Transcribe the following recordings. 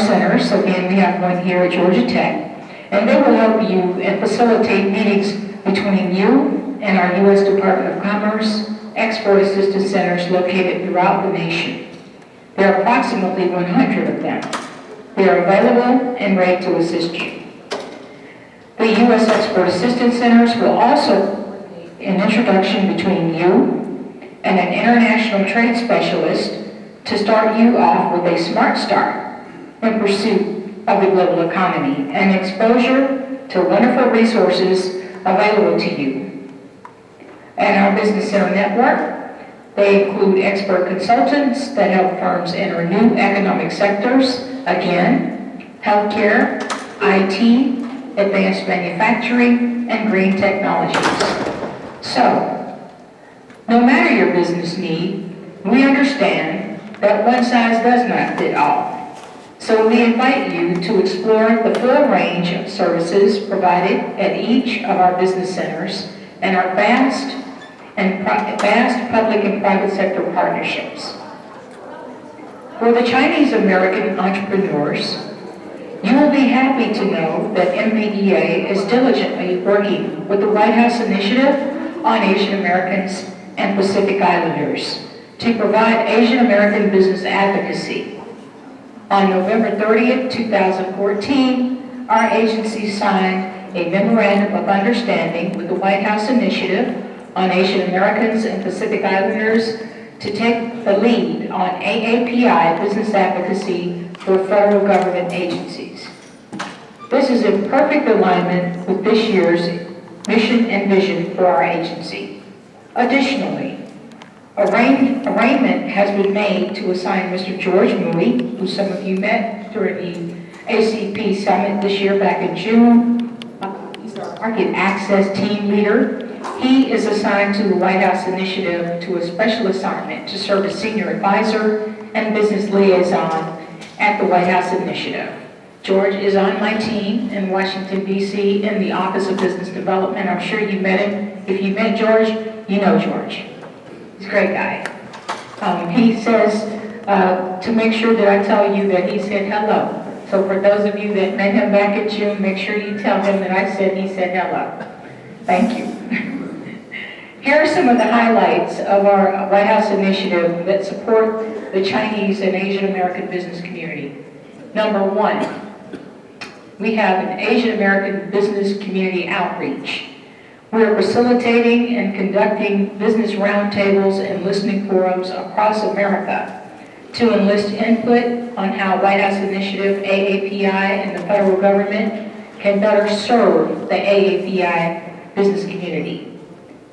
centers. Again, we have one here at Georgia Tech, and they will help you and facilitate meetings between you and our U.S. Department of Commerce Export Assistance Centers located throughout the nation. There are approximately 100 of them. They are available and ready to assist you. The U.S. Export Assistance Centers will also an introduction between you and an international trade specialist to start you off with a smart start in pursuit of the global economy and exposure to wonderful resources available to you. And our Business Center network, they include expert consultants that help firms enter new economic sectors, again, healthcare, IT, advanced manufacturing, and green technologies. So, no matter your business need, we understand that one size does not fit all. So we invite you to explore the full range of services provided at each of our business centers and our vast public and private sector partnerships. For the Chinese American entrepreneurs, you will be happy to know that MBDA is diligently working with the White House Initiative on Asian Americans and Pacific Islanders to provide Asian American business advocacy. On November 30th, 2014, our agency signed a memorandum of understanding with the White House Initiative on Asian Americans and Pacific Islanders to take the lead on AAPI business advocacy for federal government agencies. This is in perfect alignment with this year's mission and vision for our agency. Additionally, arrangement has been made to assign Mr. George Mui, who some of you met during the ACP Summit this year back in June. He's our market access team leader. He is assigned to the White House Initiative to a special assignment to serve as senior advisor and business liaison at the White House Initiative. George is on my team in Washington, D.C. in the Office of Business Development. I'm sure you met him. If you met George, you know George. He's a great guy. He says to make sure that I tell you that he said hello. So for those of you that met him back in June, make sure you tell him that I said he said hello. Thank you. Here are some of the highlights of our White House Initiative that support the Chinese and Asian American business community. Number one, we have an Asian American business community outreach. We are facilitating and conducting business roundtables and listening forums across America to enlist input on how White House Initiative, AAPI, and the federal government can better serve the AAPI business community.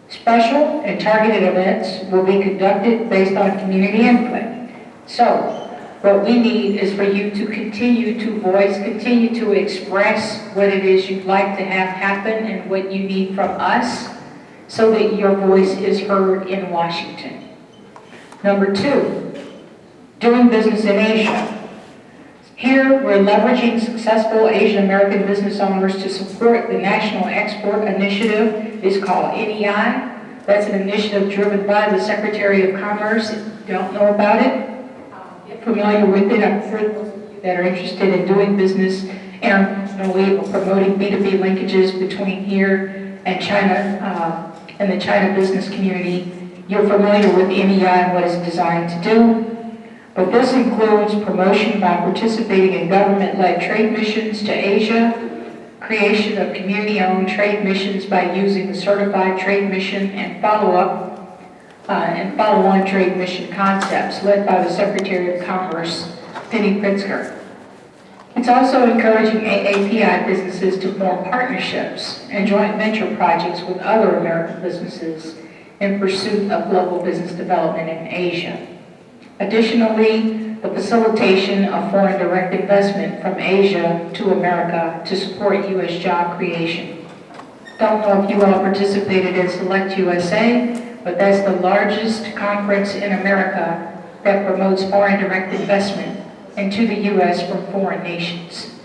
Special and targeted events will be conducted based on community input. So, what we need is for you to continue to voice, continue to express what it is you'd like to have happen and what you need from us so that your voice is heard in Washington. Number two, doing business in Asia. Here, we're leveraging successful Asian American business owners to support the National Export Initiative. It's called NEI. That's an initiative driven by the Secretary of Commerce. If you don't know about it, familiar with it, I'm sure those of you that are interested in doing business internationally or promoting B2B linkages between here and China and the China business community, you're familiar with NEI and what it's designed to do. But this includes promotion by participating in government-led trade missions to Asia, creation of community-owned trade missions by using the certified trade mission and follow-up and follow-on trade mission concepts led by the Secretary of Commerce, Penny Pritzker. It's also encouraging AAPI businesses to form partnerships and joint venture projects with other American businesses in pursuit of global business development in Asia. Additionally, the facilitation of foreign direct investment from Asia to America to support U.S. job creation. Don't know if you all participated in Select USA, but that's the largest conference in America that promotes foreign direct investment into the U.S. from foreign nations.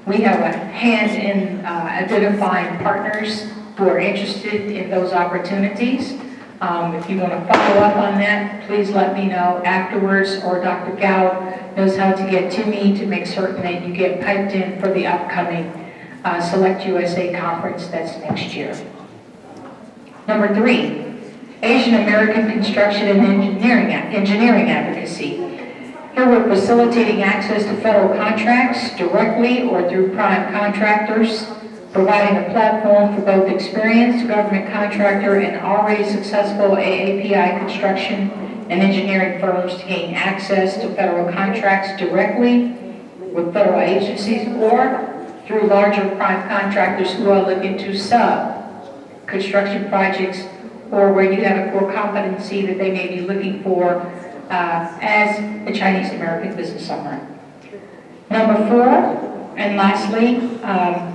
We have a hand in identifying partners who are interested in those opportunities. If you want to follow up on that, please let me know afterwards, or Dr. Gao knows how to get to me to make certain that you get piped in for the upcoming Select USA conference that's next year. Number 3, Asian American construction and engineering advocacy. Here we're facilitating access to federal contracts directly or through prime contractors, providing a platform for both experienced government contractor and already successful AAPI construction and engineering firms to gain access to federal contracts directly with federal agencies or through larger prime contractors who are looking to sub-construction projects, or where you have a core competency that they may be looking for as a Chinese American business owner. Number 4, and lastly,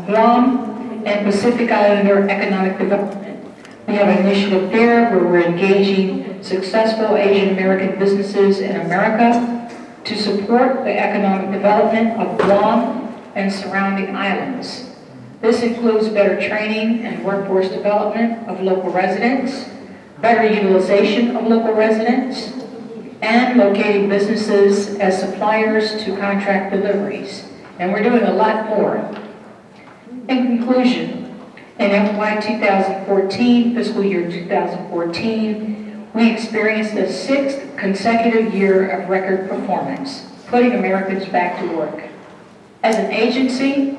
Guam and Pacific Islander economic development. We have an initiative there where we're engaging successful Asian American businesses in America to support the economic development of Guam and surrounding islands. This includes better training and workforce development of local residents, better utilization of local residents, and locating businesses as suppliers to contract deliveries. And we're doing a lot more. In conclusion, in FY 2014, fiscal year 2014, we experienced a 6th consecutive year of record performance, putting Americans back to work. As an agency,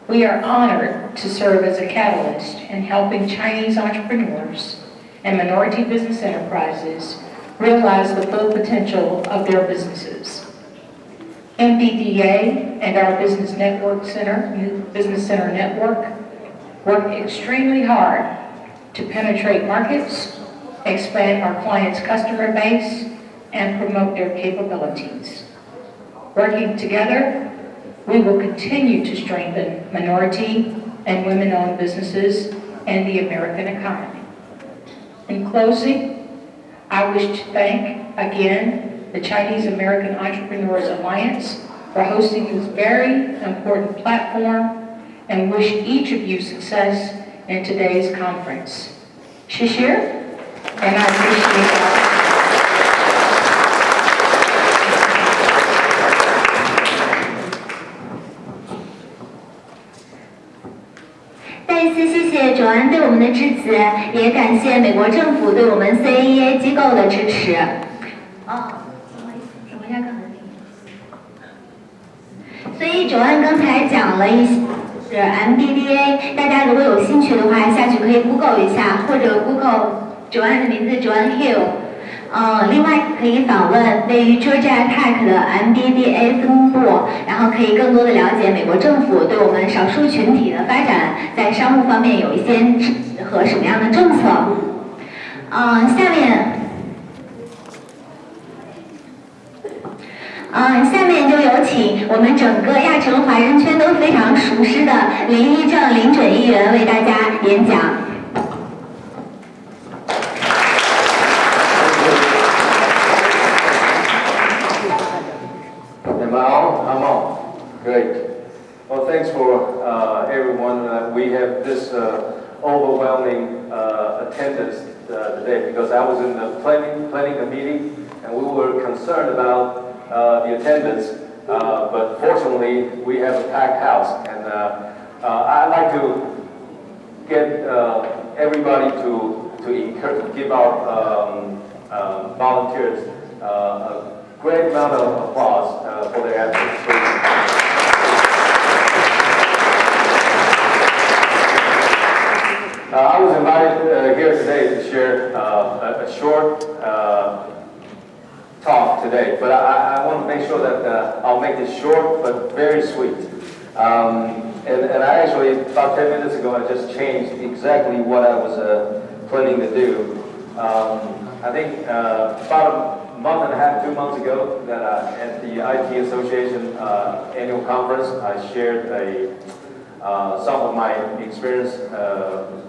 we are honored to serve as a catalyst in helping Chinese entrepreneurs and minority business enterprises realize the full potential of their businesses. MBDA and our Business Center Network work extremely hard to penetrate markets, expand our clients' customer base, and promote their capabilities. Working together, we will continue to strengthen minority and women-owned businesses and the American economy. In closing, I wish to thank again the Chinese American Entrepreneurs Alliance for hosting this very important platform, and wish each of you success in today's conference. 谢谢, and I appreciate that. 再一次谢谢卓安对我们的致辞，也感谢美国政府对我们 CAEA 机构的支持。所以卓安刚才讲了一些是 MBDA， 大家如果有兴趣的话，下去可以 Google 一下，或者 Google 卓安的名字 Joanne Hill。另外可以访问位于 Georgia Tech 的 MBDA 分部，然后可以更多的了解美国政府对我们少数群体的发展在商务方面有一些和什么样的政策。下面就有請我們整個亞洲華人圈都非常熟悉的林義正林準議員為大家演講。Am I on? I'm on. Great. Well, thanks for everyone. We have this overwhelming attendance today because I was in the planning a meeting and we were concerned about the attendance, but fortunately we have a packed house, and I'd like to get everybody to give our volunteers a great amount of applause for their efforts. I was invited here today to share a short talk today, but I want to make sure that I'll make it short but very sweet. And I actually, about 10 minutes ago, I just changed exactly what I was planning to do. I think about a month and a half, 2 months ago, that at the IT Association annual conference, I shared some of my experience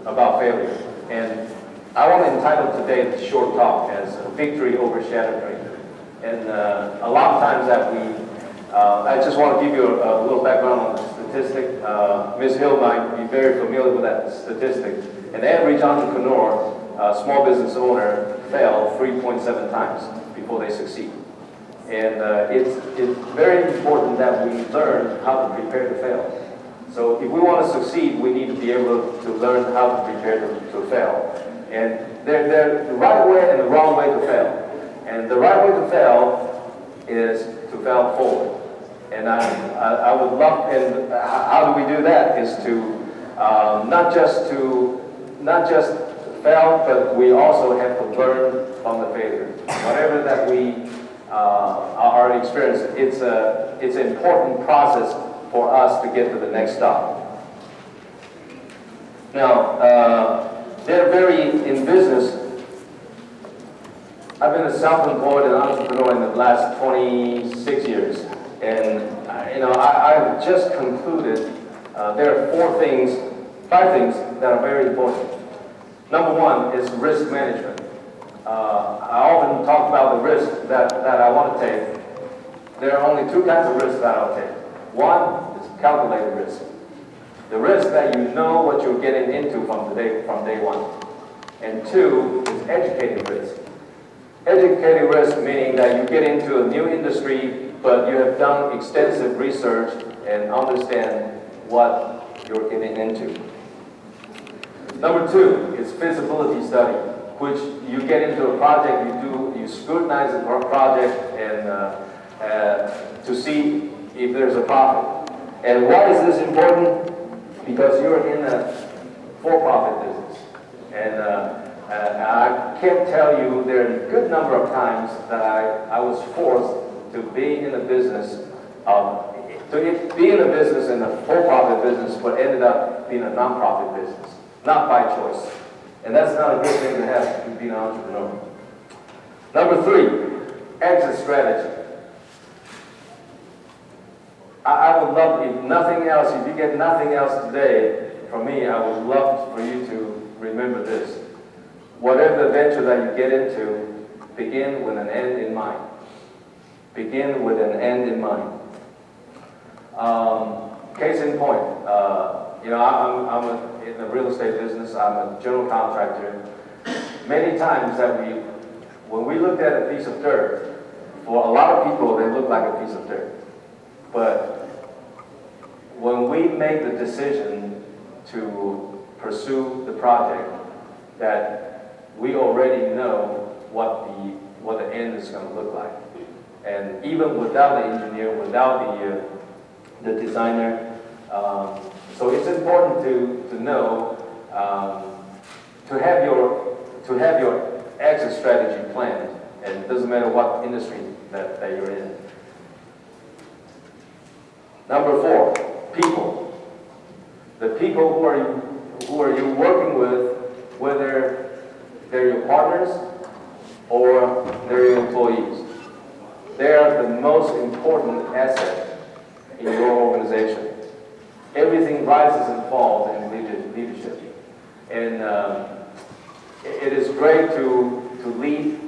about failure. And I want to entitle today's short talk as Victory Overshadowing. And a lot of times that I just want to give you a little background on the statistic. Ms. Hill might be very familiar with that statistic. An average entrepreneur small business owner fail 3.7 times before they succeed. And it's very important that we learn how to prepare to fail. So if we want to succeed, we need to be able to learn how to prepare to fail. And there's the right way and the wrong way to fail. And the right way to fail is to fail forward. And I would love, and how do we do that? Is to not just fail, but we also have to learn from the failure. Whatever that we are experiencing, it's an important process for us to get to the next stop. Now, they're very in business. I've been a self-employed and entrepreneur in the last 26 years. And, I've just concluded there are 5 things that are very important. Number one is risk management. I often talk about the risk that I want to take. There are only 2 kinds of risks that I'll take. One is calculated risk. The risk that you know what you're getting into from day one. And 2 is educated risk. Educated risk meaning that you get into a new industry, but you have done extensive research and understand what you're getting into. Number 2 is feasibility study, which you get into a project, you scrutinize the project and to see if there's a profit. And why is this important? Because you're in a for-profit business. And I can't tell you, there are a good number of times that I was forced to be in a business, in a for-profit business, but ended up being a non-profit business, not by choice. And that's not a good thing to have to be an entrepreneur. Number 3, exit strategy. I would love, if nothing else, if you get nothing else today from me, I would love for you to remember this. Whatever venture that you get into, begin with an end in mind. Begin with an end in mind. Case in point, I'm in the real estate business. I'm a general contractor. Many times when we looked at a piece of dirt, for a lot of people, they look like a piece of dirt. But when we make the decision to pursue the project, that we already know what the end is going to look like. And even without the engineer, without the designer, so it's important to know to have your exit strategy planned, and it doesn't matter what industry that you're in. Number 4, people. The people who are you working with, whether they're your partners or they're your employees. They are the most important asset in your organization. Everything rises and falls in leadership. And it is great to lead,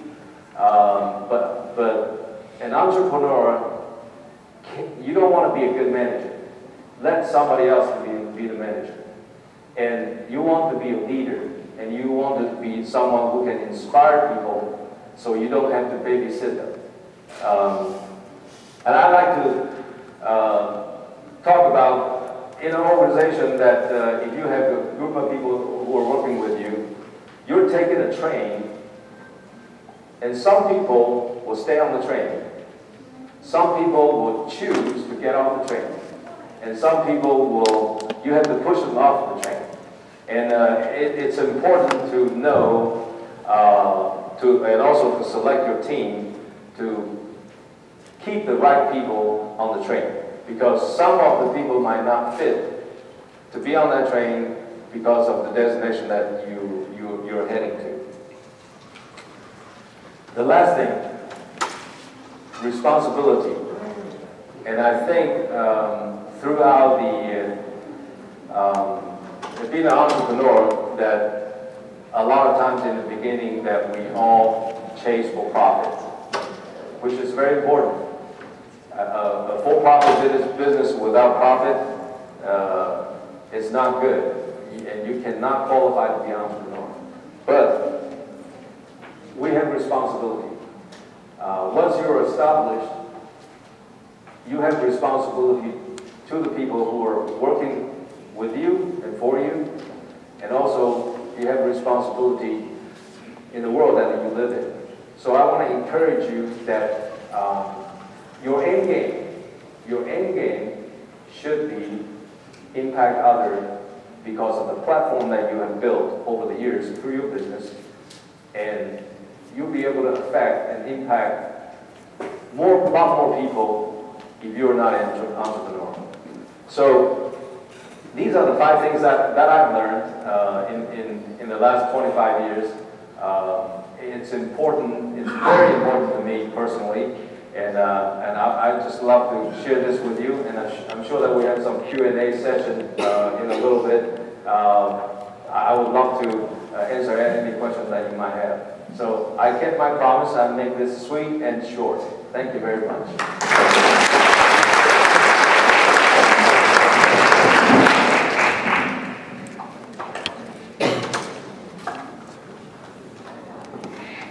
but an entrepreneur, you don't want to be a good manager. Let somebody else be the manager. And you want to be a leader, and you want to be someone who can inspire people so you don't have to babysit them. And I like to talk about in an organization that if you have a group of people who are working with you, you're taking a train, and some people will stay on the train. Some people will choose to get off the train. And some people you have to push them off the train. And it's important to know, and also to select your team to keep the right people on the train. Because some of the people might not fit to be on that train because of the destination that you're heading to. The last thing, responsibility. And I think throughout being an entrepreneur, that a lot of times in the beginning that we all chase for profit, which is very important. A for-profit business without profit is not good, and you cannot qualify to be an entrepreneur. But we have responsibility. Once you're established, you have responsibility to the people who are working with you and for you, and also you have responsibility in the world that you live in. So I want to encourage you that your end game should be impact others because of the platform that you have built over the years through your business, and you'll be able to affect and impact a lot more people if you're not an entrepreneur. So these are the 5 things that I've learned in the last 25 years. It's important, it's very important to me personally, and I just love to share this with you, and I'm sure that we have some Q&A session in a little bit. I would love to answer any questions that you might have. So I kept my promise, I make this sweet and short. Thank you very much.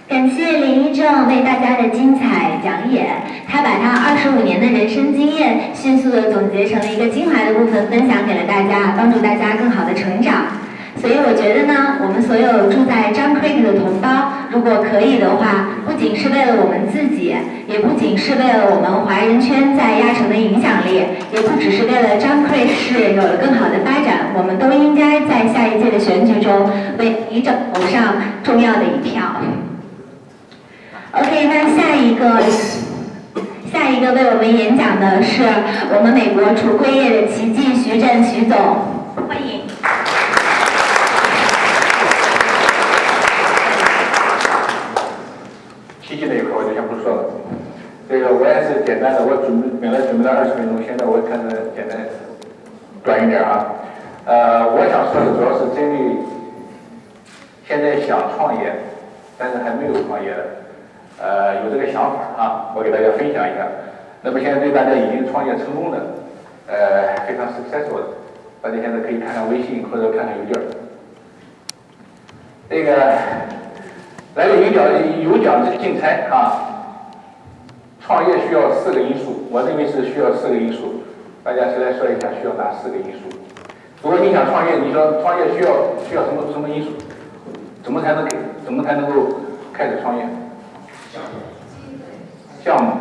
感谢林一正为大家的精彩讲演，他把他25年的人生经验迅速地总结成了一个精华的部分，分享给了大家，帮助大家更好的成长。所以我觉得呢，我们所有住在John Creek的同胞，如果可以的话，不仅是为了我们自己，也不仅是为了我们华人圈在亚城的影响力，也不只是为了John Creek市有了更好的发展，我们都应该在下一届的选举中为一正投上重要的一票。OK， 那下一个为我们演讲的是我们美国橱柜业的奇迹徐震徐总，欢迎。奇迹那一块我就先不说了，这个我也是简单的，我本来准备了20分钟，现在我看着简单短一点啊。我想说的主要是针对现在想创业，但是还没有创业的。有这个想法啊，我给大家分享一下。那么现在对大家已经创业成功的，非常 successful 的，大家现在可以看看微信或者看看邮件。这个来个有奖之竞猜啊，创业需要4个因素，我认为是需要4个因素。大家谁来说一下需要哪4个因素？如果你想创业，你说创业需要什么因素？怎么才能够开始创业？项目、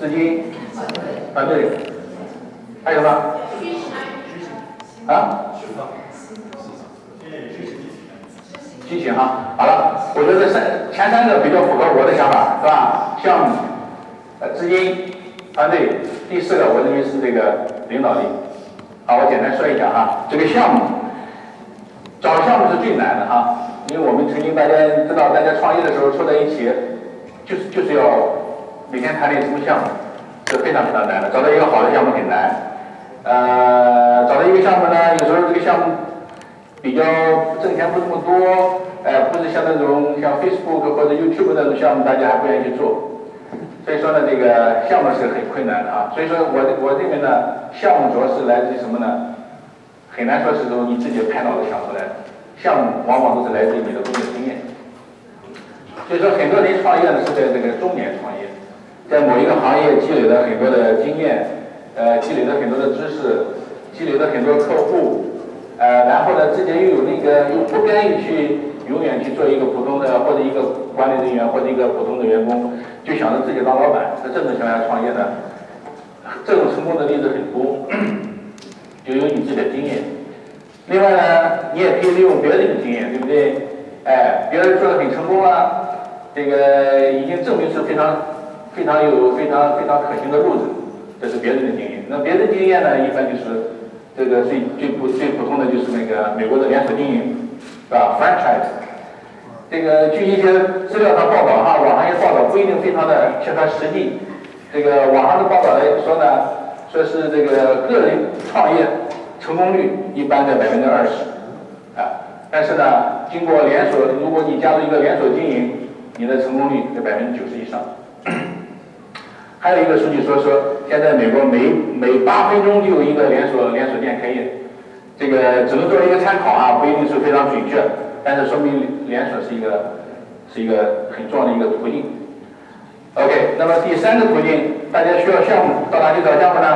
资金、团队，还有什么？啊？激情哈，好了，我觉得前3个比较符合我的想法，是吧？项目、资金、团队，第4个我认为是这个领导力。好，我简单说一下哈，这个项目，找项目是最难的哈。因为我们曾经大家知道，大家创业的时候凑在一起，就是要每天谈点什么项目，是非常难的。找到一个好的项目很难。找到一个项目呢，有时候这个项目比较挣钱不这么多，不是像那种像 Facebook 或者 YouTube 那种项目，大家还不愿意去做。所以说呢，这个项目是很困难的啊。所以说我认为呢，项目主要是来自于什么呢？很难说是从你自己拍脑子想出来的。项目往往都是来自于你的工作经验，所以说很多人创业呢是在这个中年创业，在某一个行业积累了很多的经验，积累了很多的知识，积累了很多客户，然后呢自己又不甘于去永远去做一个普通的或者一个管理人员或者一个普通的员工，就想着自己当老板，在这种情况下创业呢，这种成功的例子很多，就有你自己的经验。另外呢，你也可以利用别人的经验，对不对？别人做的很成功啊，这个已经证明是非常可行的路子，这是别人的经验。那别人的经验呢，一般就是这个最普通的就是那个美国的连锁经营，是吧 ？franchise。这个据一些资料上报道哈，网上一些报道不一定非常的切合实际。这个网上的报道来说呢，说是这个个人创业成功率一般在20%，但是呢，经过连锁，如果你加入一个连锁经营，你的成功率在90%以上。还有一个数据说，现在美国每8分钟就有一个连锁店开业，这个只能作为一个参考啊，不一定是非常准确，但是说明连锁是一个是一个很重要的一个途径。OK， 那么第3个途径，大家需要项目，到哪里找项目呢？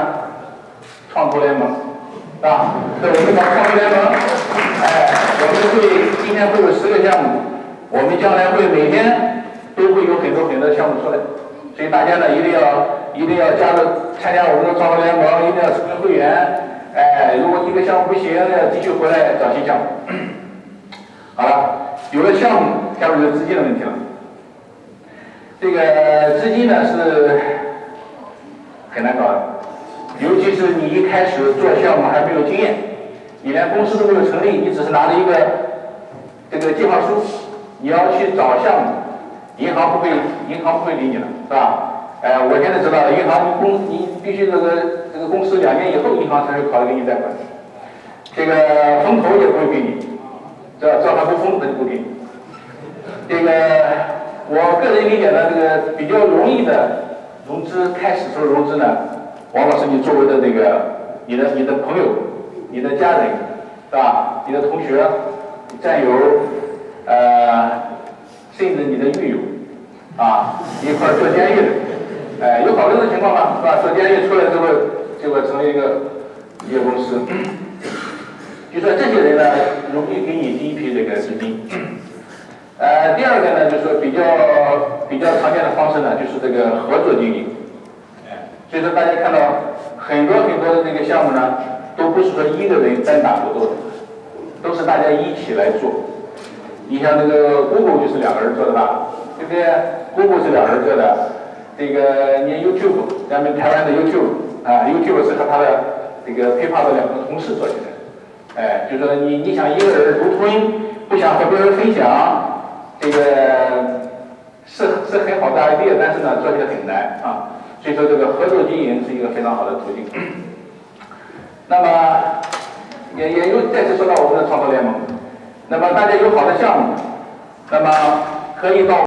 创投联盟，啊，对，我们搞创投联盟，我们今天会有10个项目，我们将来会每天都会有很多项目出来，所以大家呢一定要参加我们的创投联盟，一定要成为会员。如果一个项目不行，要继续回来找新项目。好了，有了项目，下面就是资金的问题了。这个资金呢是很难搞的，尤其是你一开始做项目还没有经验，你连公司都没有成立，你只是拿着一个这个计划书，你要去找项目，银行不会理你了，是吧？我现在知道，你必须这个公司2年以后，银行才会考虑给你贷款。这个风投也不会给你，只要它不风，它就不给你。这个我个人理解呢，这个比较容易的融资，开始时候融资呢，往往是你周围的这个你的朋友、你的家人，是吧？你的同学、战友，甚至你的狱友，一块做监狱的。有好多种情况嘛，是吧？做监狱出来之后，结果成为一个公司。就说这些人呢，容易给你第一批这个资金。第2个呢，就是说比较常见的方式呢，就是这个合作经营。所以说大家看到很多的这个项目呢，都不是说一个人单打独斗的，都是大家一起来做。你像这个 Google 就是2个人做的吧，对不对 ？Google 是2个人做的。这个你 YouTube， 咱们台湾的 YouTube 是和他的这个PayPal的2个同事做起来。就说你想一个人独吞，不想和别人分享，这个是很好的 idea， 但是呢做起来很难啊。所以说这个合作经营是一个非常好的途径。那么也又再次说到我们的创投联盟，那么大家有好的项目，那么可以到